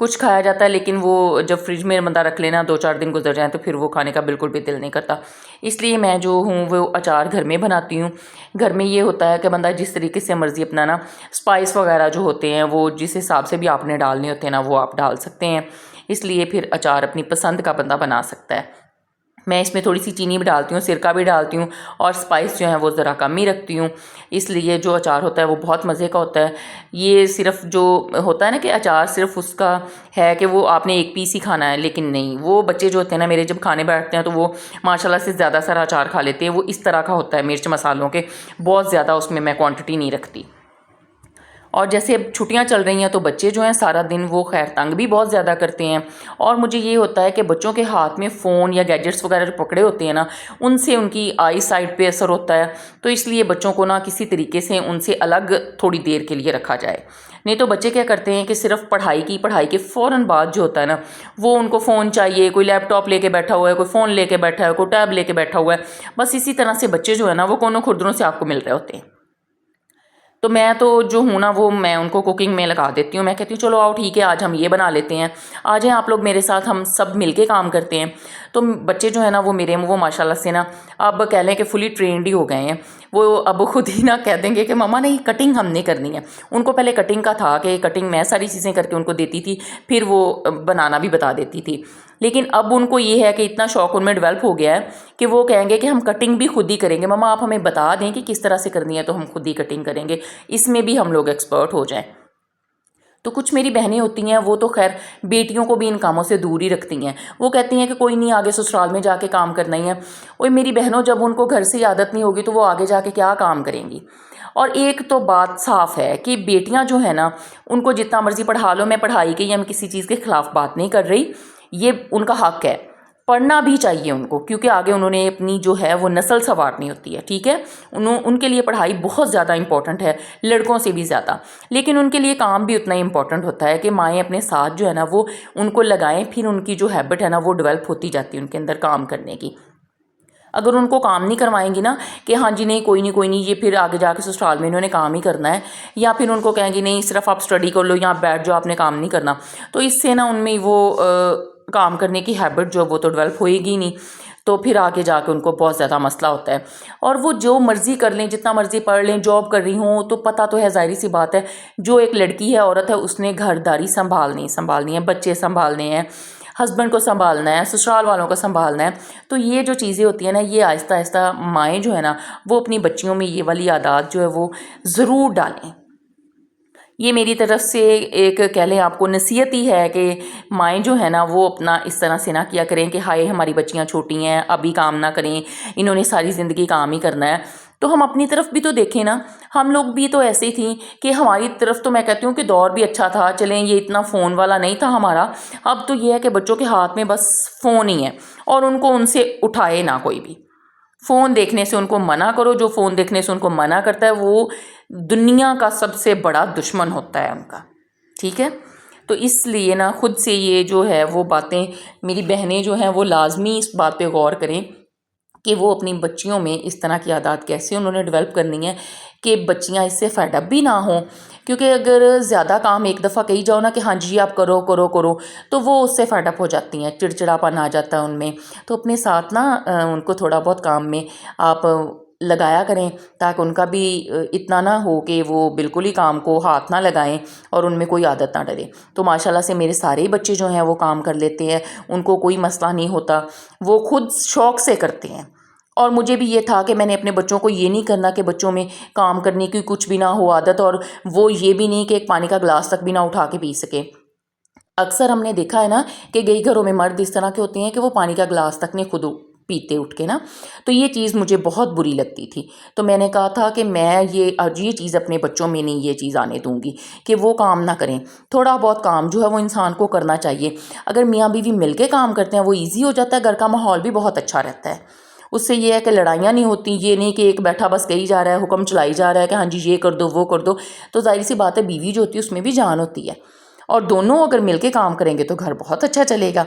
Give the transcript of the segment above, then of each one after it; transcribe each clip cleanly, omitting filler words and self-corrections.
کچھ کھایا جاتا ہے لیکن وہ جب فریج میں بندہ رکھ لینا 2-4 دن گزر جائیں تو پھر وہ کھانے کا بالکل بھی دل نہیں کرتا. اس لیے میں جو ہوں وہ اچار گھر میں بناتی ہوں. گھر میں یہ ہوتا ہے کہ بندہ جس طریقے سے مرضی اپنا نا اسپائس وغیرہ جو ہوتے ہیں وہ جس حساب سے بھی آپ نے ڈالنے ہوتے ہیں نا وہ آپ ڈال سکتے ہیں. اس لیے پھر اچار اپنی پسند کا بندہ بنا سکتا ہے. میں اس میں تھوڑی سی چینی بھی ڈالتی ہوں, سرکہ بھی ڈالتی ہوں, اور اسپائس جو ہیں وہ ذرا کم ہی رکھتی ہوں. اس لیے جو اچار ہوتا ہے وہ بہت مزے کا ہوتا ہے. یہ صرف جو ہوتا ہے نا کہ اچار صرف اس کا ہے کہ وہ آپ نے ایک پیس ہی کھانا ہے, لیکن نہیں, وہ بچے جو ہوتے ہیں نا میرے جب کھانے بیٹھتے ہیں تو وہ ماشاءاللہ سے زیادہ سارا اچار کھا لیتے ہیں. وہ اس طرح کا ہوتا ہے مرچ مسالوں کے, بہت زیادہ اس میں کوانٹٹی نہیں رکھتی. اور جیسے اب چھٹیاں چل رہی ہیں تو بچے جو ہیں سارا دن وہ خیر تنگ بھی بہت زیادہ کرتے ہیں. اور مجھے یہ ہوتا ہے کہ بچوں کے ہاتھ میں فون یا گیجٹس وغیرہ جو پکڑے ہوتے ہیں نا ان سے ان کی آئی سائٹ پہ اثر ہوتا ہے. تو اس لیے بچوں کو نا کسی طریقے سے ان سے الگ تھوڑی دیر کے لیے رکھا جائے. نہیں تو بچے کیا کرتے ہیں کہ صرف پڑھائی کے فوراً بعد جو ہوتا ہے نا وہ ان کو فون چاہیے, کوئی لیپ ٹاپ لے کے بیٹھا ہوا ہے, کوئی فون لے کے بیٹھا ہے, کوئی ٹیب لے کے بیٹھا ہوا ہے. بس اسی طرح سے بچے جو ہے نا وہ کونوں کھردروں سے آپ کو مل رہے ہوتے ہیں. تو میں تو جو ہوں نا وہ میں ان کو کوکنگ میں لگا دیتی ہوں. میں کہتی ہوں چلو آؤ ٹھیک ہے آج ہم یہ بنا لیتے ہیں, آ جائیں آپ لوگ میرے ساتھ, ہم سب مل کے کام کرتے ہیں. تو بچے جو ہے نا وہ میرے وہ ماشاءاللہ سے نا اب کہہ لیں کہ فلی ٹرینڈ ہی ہو گئے ہیں. وہ اب خود ہی نا کہہ دیں گے کہ ماما نہیں کٹنگ ہم نہیں کرنی ہے. ان کو پہلے کٹنگ کا تھا کہ کٹنگ میں ساری چیزیں کر کے ان کو دیتی تھی, پھر وہ بنانا بھی بتا دیتی تھی. لیکن اب ان کو یہ ہے کہ اتنا شوق ان میں ڈیولپ ہو گیا ہے کہ وہ کہیں گے کہ ہم کٹنگ بھی خود ہی کریں گے. ماما آپ ہمیں بتا دیں کہ کس طرح سے کرنی ہے تو ہم خود ہی کٹنگ کریں گے, اس میں بھی ہم لوگ ایکسپرٹ ہو جائیں. تو کچھ میری بہنیں ہوتی ہیں وہ تو خیر بیٹیوں کو بھی ان کاموں سے دور ہی رکھتی ہیں. وہ کہتی ہیں کہ کوئی نہیں آگے سسرال میں جا کے کام کرنا ہی ہے. اور میری بہنوں جب ان کو گھر سے عادت نہیں ہوگی تو وہ آگے جا کے کیا کام کریں گی. اور ایک تو بات صاف ہے کہ بیٹیاں جو ہیں نا ان کو جتنا مرضی پڑھا لو, میں پڑھائی کی یا میں کسی چیز کے خلاف بات نہیں کر رہی, یہ ان کا حق ہے, پڑھنا بھی چاہیے ان کو, کیونکہ آگے انہوں نے اپنی جو ہے وہ نسل سنوارنی ہوتی ہے. ٹھیک ہے, ان کے لیے پڑھائی بہت زیادہ امپورٹنٹ ہے, لڑکوں سے بھی زیادہ. لیکن ان کے لیے کام بھی اتنا ہی امپورٹنٹ ہوتا ہے کہ مائیں اپنے ساتھ جو ہے نا وہ ان کو لگائیں, پھر ان کی جو ہیبٹ ہے نا وہ ڈیولپ ہوتی جاتی ہے ان کے اندر کام کرنے کی. اگر ان کو کام نہیں کروائیں گی نا کہ ہاں جی نہیں کوئی نہیں یہ پھر آگے جا کے سسرال میں انہوں نے کام ہی کرنا ہے, یا پھر ان کو کہیں گی نہیں صرف آپ اسٹڈی کر لو یا آپ بیٹھ جاؤ آپ نے کام نہیں کرنا, تو اس سے نا ان میں وہ کام کرنے کی ہیبٹ جو وہ تو ڈیولپ ہوئے گی نہیں. تو پھر آگے جا کے ان کو بہت زیادہ مسئلہ ہوتا ہے. اور وہ جو مرضی کر لیں, جتنا مرضی پڑھ لیں, جاب کر رہی ہوں تو پتہ تو ہے ظاہری سی بات ہے جو ایک لڑکی ہے عورت ہے اس نے گھر داری سنبھالنی ہے, بچے سنبھالنے ہیں, ہسبینڈ کو سنبھالنا ہے, سسرال والوں کو سنبھالنا ہے. تو یہ جو چیزیں ہوتی ہیں نا یہ آہستہ آہستہ مائیں جو ہے نا وہ اپنی بچیوں میں یہ والی عادات جو ہے وہ ضرور ڈالیں. یہ میری طرف سے ایک کہہ لیں آپ کو نصیحت ہی ہے کہ مائیں جو ہے نا وہ اپنا اس طرح سے نہ کیا کریں کہ ہائے ہماری بچیاں چھوٹی ہیں ابھی کام نہ کریں, انہوں نے ساری زندگی کام ہی کرنا ہے. تو ہم اپنی طرف بھی تو دیکھیں نا, ہم لوگ بھی تو ایسے ہی تھیں کہ ہماری طرف تو میں کہتی ہوں کہ دور بھی اچھا تھا, چلیں یہ اتنا فون والا نہیں تھا ہمارا. اب تو یہ ہے کہ بچوں کے ہاتھ میں بس فون ہی ہے, اور ان کو ان سے اٹھائے نہ کوئی بھی. فون دیکھنے سے ان کو منع کرو, جو فون دیکھنے سے ان کو منع کرتا ہے وہ دنیا کا سب سے بڑا دشمن ہوتا ہے ان کا. ٹھیک ہے, تو اس لیے نا خود سے یہ جو ہے وہ باتیں میری بہنیں جو ہیں وہ لازمی اس بات پہ غور کریں کہ وہ اپنی بچیوں میں اس طرح کی عادات کیسے انہوں نے ڈیولپ کرنی ہے کہ بچیاں اس سے فیڈ اپ بھی نہ ہوں. کیونکہ اگر زیادہ کام ایک دفعہ کہی جاؤ نا کہ ہاں جی آپ کرو کرو کرو تو وہ اس سے فیڈ اپ ہو جاتی ہیں, چڑچڑاپن آ جاتا ہے ان میں. تو اپنے ساتھ نا ان کو تھوڑا بہت کام میں آپ لگایا کریں تاکہ ان کا بھی اتنا نہ ہو کہ وہ بالکل ہی کام کو ہاتھ نہ لگائیں اور ان میں کوئی عادت نہ ڈلے. تو ماشاءاللہ سے میرے سارے ہی بچے جو ہیں وہ کام کر لیتے ہیں, ان کو کوئی مسئلہ نہیں ہوتا, وہ خود شوق سے کرتے ہیں. اور مجھے بھی یہ تھا کہ میں نے اپنے بچوں کو یہ نہیں کرنا کہ بچوں میں کام کرنے کی کچھ بھی نہ ہو عادت, اور وہ یہ بھی نہیں کہ ایک پانی کا گلاس تک بھی نہ اٹھا کے پی سکے. اکثر ہم نے دیکھا ہے نا کہ کئی گھروں میں مرد اس طرح کے ہوتے ہیں کہ وہ پانی کا گلاس تک نہیں خود پیتے اٹھ کے نا. تو یہ چیز مجھے بہت بری لگتی تھی. تو میں نے کہا تھا کہ میں یہ چیز اپنے بچوں میں نہیں یہ چیز آنے دوں گی کہ وہ کام نہ کریں. تھوڑا بہت کام جو ہے وہ انسان کو کرنا چاہیے. اگر میاں بیوی مل کے کام کرتے ہیں وہ ایزی ہو جاتا ہے, گھر کا ماحول بھی بہت اچھا رہتا ہے. اس سے یہ ہے کہ لڑائیاں نہیں ہوتی, یہ نہیں کہ ایک بیٹھا بس کہی جا رہا ہے, حکم چلائی جا رہا ہے کہ ہاں جی یہ کر دو وہ کر دو. تو ظاہر سی بات ہے بیوی جو ہوتی ہے اس میں بھی جان ہوتی ہے, اور دونوں اگر مل کے کام کریں گے تو گھر بہت اچھا چلے گا.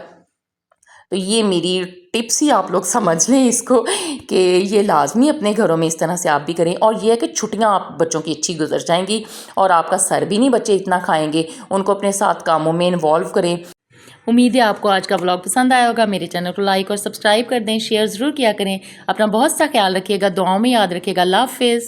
تو یہ میری ٹپس ہی آپ لوگ سمجھ لیں اس کو کہ یہ لازمی اپنے گھروں میں اس طرح سے آپ بھی کریں. اور یہ ہے کہ چھٹیاں آپ بچوں کی اچھی گزر جائیں گی اور آپ کا سر بھی نہیں بچے اتنا کھائیں گے. ان کو اپنے ساتھ کاموں میں انوالو کریں. امید ہے آپ کو آج کا ولاگ پسند آیا ہوگا. میرے چینل کو لائک اور سبسکرائب کر دیں, شیئر ضرور کیا کریں. اپنا بہت سا خیال رکھیے گا, دعاؤں میں یاد رکھیے گا. اللہ حافظ.